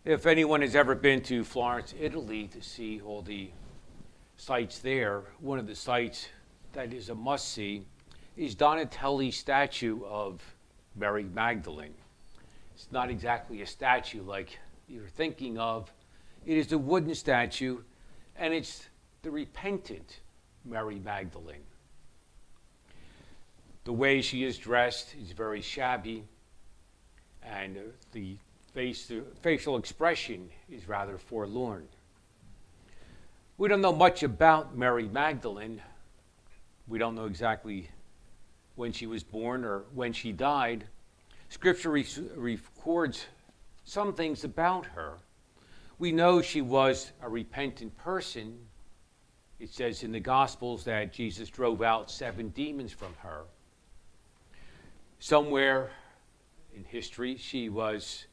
If anyone has ever been to Florence, Italy, to see all the sites there, one of the sites that is a must-see is Donatelli's statue of Mary Magdalene. It's not exactly a statue like you're thinking of. It is a wooden statue, and it's the repentant Mary Magdalene. The way she is dressed is very shabby, and the facial expression is rather forlorn. We don't know much about Mary Magdalene. We don't know exactly when she was born or when she died. Scripture records some things about her. We know she was a repentant person. It says in the Gospels that Jesus drove out 7 demons from her. Somewhere in history, she was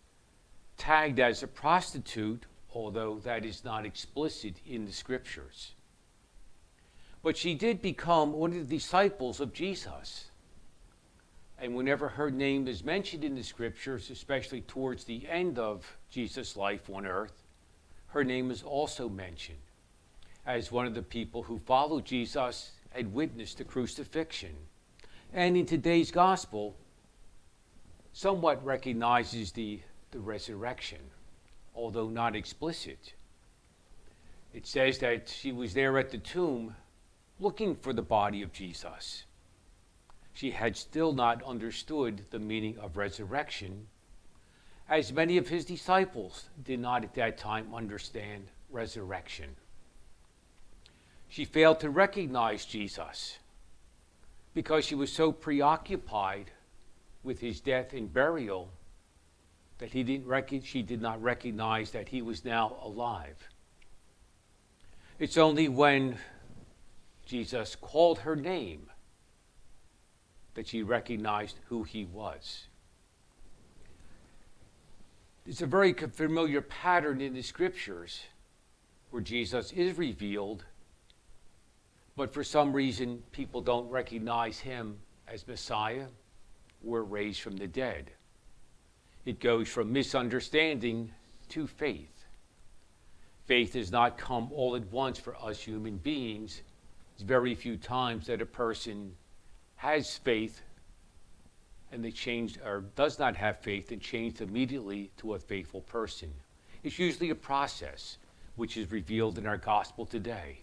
tagged as a prostitute, although that is not explicit in the Scriptures. But she did become one of the disciples of Jesus. And whenever her name is mentioned in the Scriptures, especially towards the end of Jesus' life on earth, her name is also mentioned as one of the people who followed Jesus and witnessed the crucifixion. And in today's gospel, somewhat recognizes the resurrection, although not explicit. It says that she was there at the tomb looking for the body of Jesus. She had still not understood the meaning of resurrection, as many of his disciples did not at that time understand resurrection. She failed to recognize Jesus because she was so preoccupied with his death and burial that she did not recognize that he was now alive. It's only when Jesus called her name that she recognized who he was. It's a very familiar pattern in the Scriptures where Jesus is revealed, but for some reason people don't recognize him as Messiah or raised from the dead. It goes from misunderstanding to faith. Faith does not come all at once for us human beings. It's very few times that a person has faith and they change, or does not have faith and changed immediately to a faithful person. It's usually a process which is revealed in our gospel today.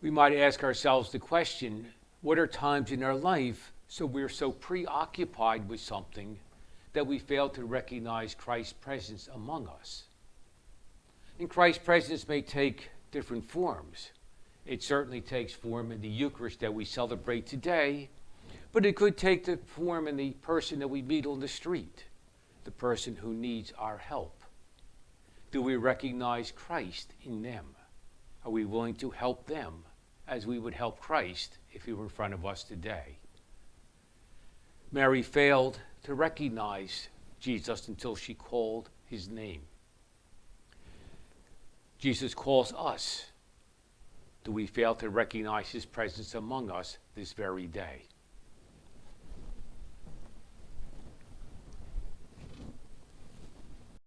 We might ask ourselves the question, what are times in our life so we're so preoccupied with something that we fail to recognize Christ's presence among us? And Christ's presence may take different forms. It certainly takes form in the Eucharist that we celebrate today, but it could take the form in the person that we meet on the street, the person who needs our help. Do we recognize Christ in them? Are we willing to help them as we would help Christ if he were in front of us today? Mary failed to recognize Jesus until she called his name. Jesus calls us. Do we fail to recognize his presence among us this very day?